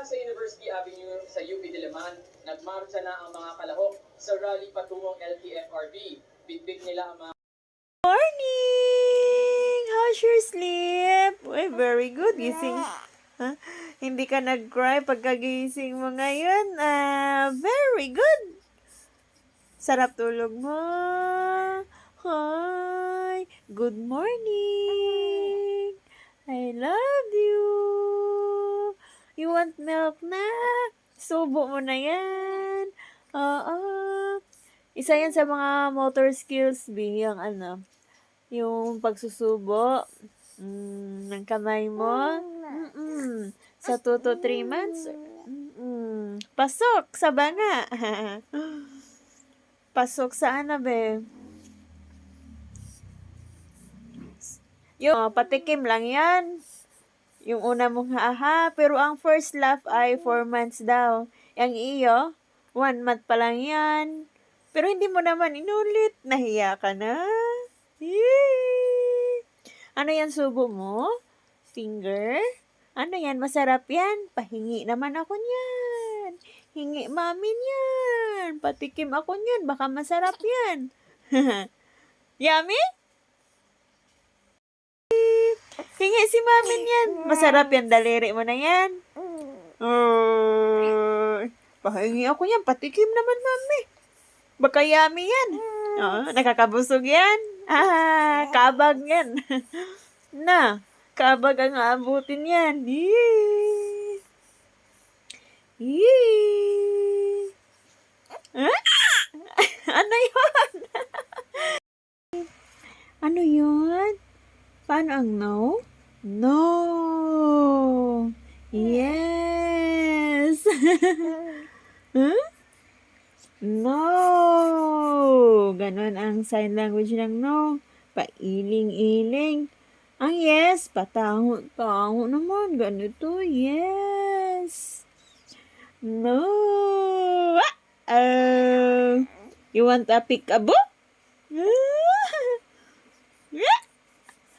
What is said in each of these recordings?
Mula sa University Avenue sa UP Diliman, nagmarcha na ang mga kalahok sa rally patungong LTFRB. Bitbit nila ang mga Morning! How's your sleep? Uy, very good. Gising. Ha? Hindi ka nag-cry pagkagising mo ngayon. Very good. Sarap tulog mo. Hi. Good morning. I love you. You want milk na? Subo mo na yan. Oo. Isa yan sa mga motor skills, B, yung yung pagsusubo ng kamay mo. Sa 2 to 3 months, pasok sa banga. Pasok sa be? Yung patikim lang yan. Yung una mong pero ang first laugh ay 4 months daw. Yung iyo, 1 month pa lang yan. Pero hindi mo naman inulit. Nahiya ka na. Yay! Ano yan subo mo? Finger? Ano yan? Masarap yan? Pahingi naman ako niyan. Hingi mamin yan. Patikim ako niyan. Baka masarap yan. Yummy? Hingi si mamin yan. Masarap yan. Daliri mo na yan. Pahingi ako yan. Patikim naman mami. Baka yummy yan. Nakakabusog yan. Kabag yan. Na, kabag ang aabutin yan. Yee! Yee! Ano yun? Ano yun? Paano ang no? No! Yes! Huh? No! Ganon ang sign language ng no. Pailing-iling. Ang yes, patango-tango naman. Ganito, yes. No! You want a peekaboo?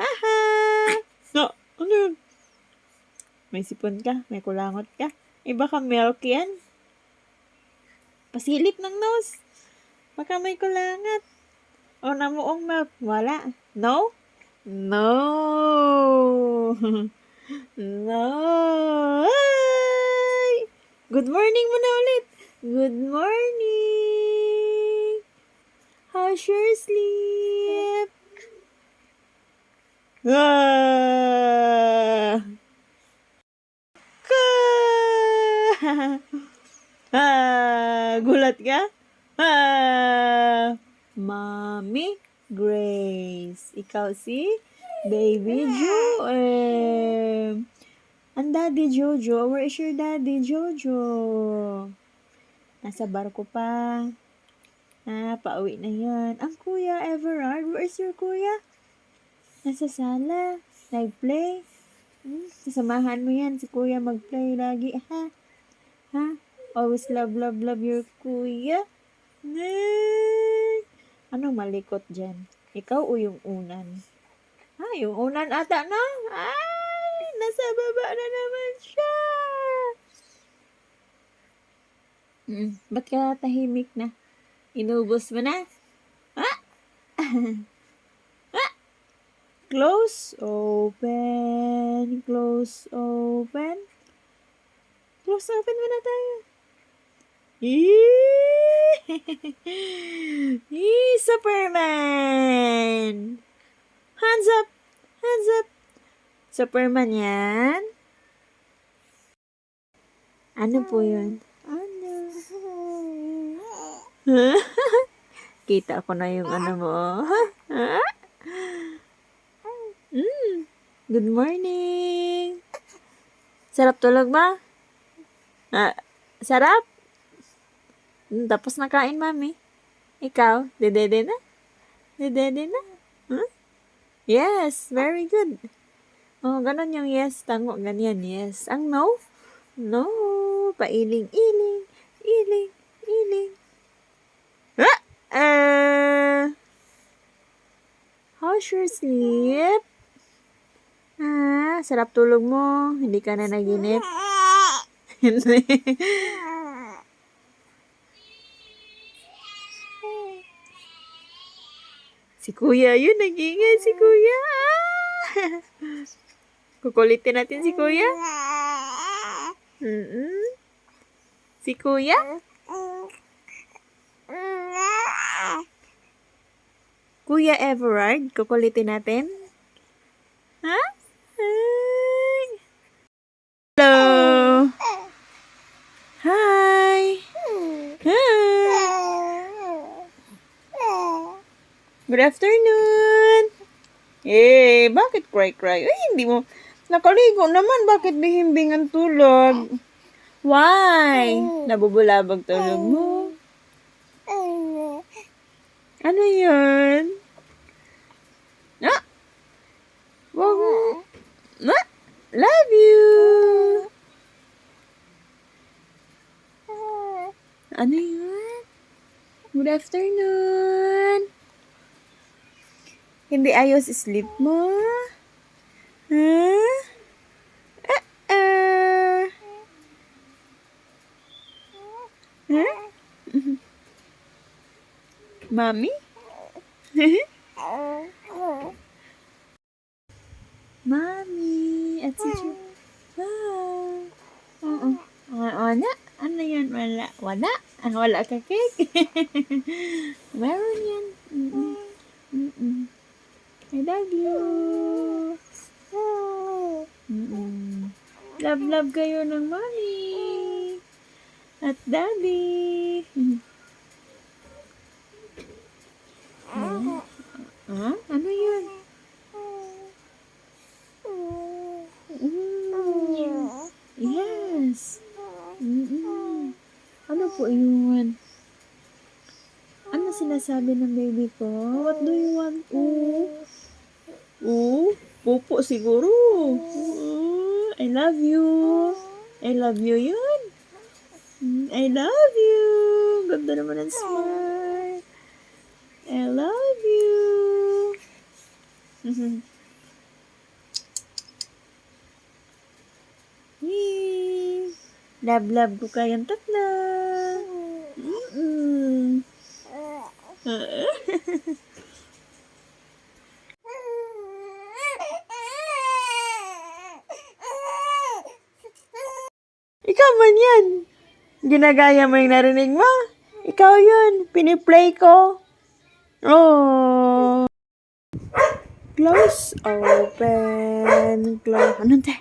Haha! No, ano yun? May sipon ka? May kulangot ka? Baka milk yan? Pasilip ng nose. Baka may kulangat. O namuong milk. Wala. No? No. No. Ay! Good morning mo na ulit. Good morning. How's your sleep? Gulat ka? Mommy Grace. Ikaw si Baby Joe. Ang Daddy Jojo. Where is your Daddy Jojo? Nasa barko pa. Pauwi na yan. Ang Kuya Everard. Where is your Kuya? Nasa sala. Nag-play. Sasamahan mo yan si Kuya mag-play lagi. Ha? Always love your Kuya. Anong malikot dyan? Ikaw o yung unan? Yung unan ata na. Ay, nasa baba na naman siya. Ba't ka tahimik na? Inubos mo na? Close, open, close, open. Close, open mo na tayo. Superman! Hands up! Hands up! Superman yan? Ano po yun? Ano? Kita ko na yung ano mo. Good morning! Sarap tulog ba? Sarap? Tapos nakain, mami. Ikaw, dedede na? Dedede na? Yes, very good. Ganon yung yes. Tango, ganyan, yes. Ang no? No. Pailing-iling. Iling-iling. How's your sleep? Sarap tulog mo. Hindi ka na naginip. Hindi. Si Kuya, yun, nag-iingay si Kuya. Ah! Kukulitin natin si Kuya. Mm-mm. Si Kuya? Kuya Everard, kukulitin natin. Ha? Hi. Hello. Hi. Hi. Good afternoon. Eh, bakit cry-cry? Ay, hindi mo. Nakaligo naman. Bakit bihimbing ang tulog? Why? Nabubulabog tulog mo. Ano yun? Ah! Wag mo. Ah! Love you. Ano yun? Good afternoon. Hindi ayos sleep mo? Huh? Huh? Mommy? Mommy, at si Ju. Oo. Wala. Ano yan? Wala. Wala? Wala ka cake? Meron yan. Mm-mm. Mm-mm. I love you. Mm-mm. Love kayo ng mommy. At daddy. Ah? Ano yun? Yes. Mm-mm. Ano po yun? Ano sinasabi ng baby ko? What do you want? Pupo siguro. I love you. I love you yun. I love you. Ganda naman ang smile. I love you. Yee. Love ko kayong tatlo. Mm-mm. Ikaw man yan. Ginagaya mo yung narinig mo. Ikaw yun. Piniplay ko. Oh. Close, open, close. Anong te?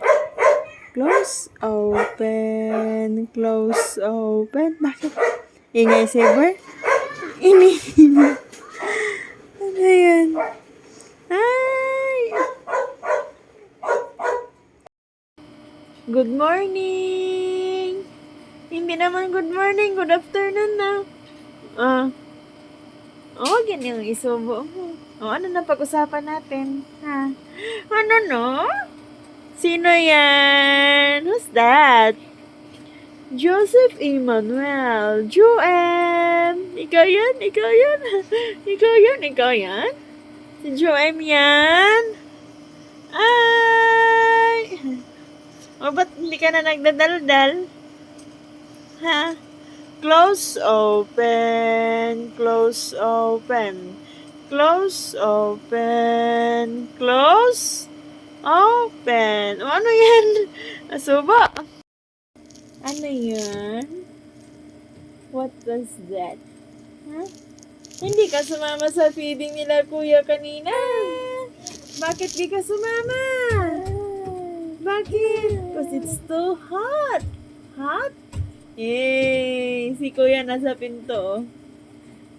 Close, open, close, open. Bakit? Ingay saber? Ini. Ano yan? Ay! Good morning! Hindi naman good morning, good afternoon na. Ganyan yung isubo mo. Ano na pag-usapan natin? Ha? Ano no? Sino yan? Who's that? Joseph Emmanuel. Joem. Ikaw yan? Ikaw yan? Ikaw yan? Ikaw yan? Si Joem yan? Ay! Ba't hindi ka na nagdadaldal? Ha? Close, open, close, open, close, open, close, open. Ano yan? Asuba? Ano yan? What was that? Huh? Hindi ka sumama sa feeding nila kuya kanina. Bakit di ka sumama? Bakit? Because it's too hot. Hot? Yay! Si kuya nasa pinto.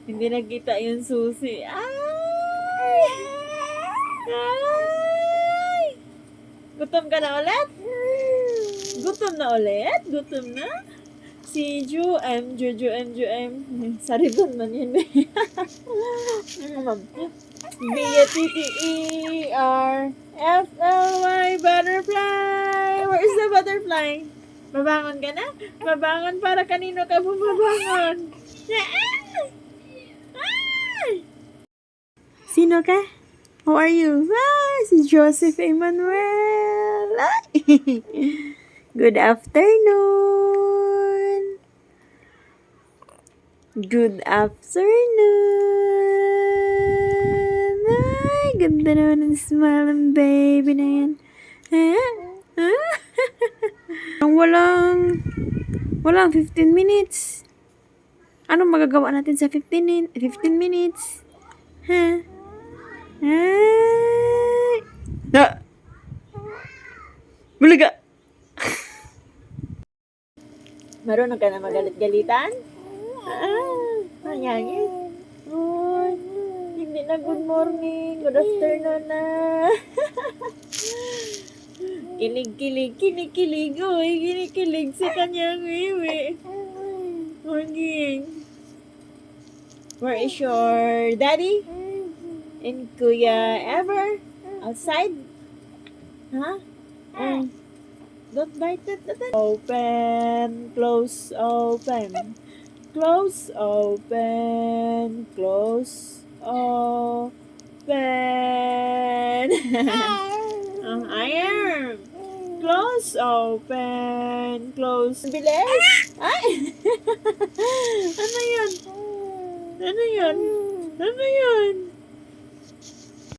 Hindi nakita yung susi. Ay! Ay! Gutom ka na ulit? Gutom na ulit? Gutom na? Si Juem. Saribon man yun. B-U-T-T-E-R-F-L-Y butterfly. Where is the butterfly? Babangon ka na? Babangon para kanino ka bumabangon? Sino ka? Who are you? Si Joseph Emmanuel. Good afternoon. Good afternoon. Ay, ganda naman ng smile ng baby na yan. Ang walang 15 minutes. Ano magagawa natin sa 15 minutes? Ha? Ay! Na! Bulaga! Marunong ka na magalit-galitan? Nanyangin? Ay, hindi na good morning. Good afternoon na. Kilig. Uy, kinikilig sa kanyang wiwi. Morning. Where is your daddy? And Kuya Ever? Outside? Huh? Don't bite it. Open, close, open. Close, open, close, open. I am. Close, open, close. Bilis! Ay! Ano yun? Ano yun?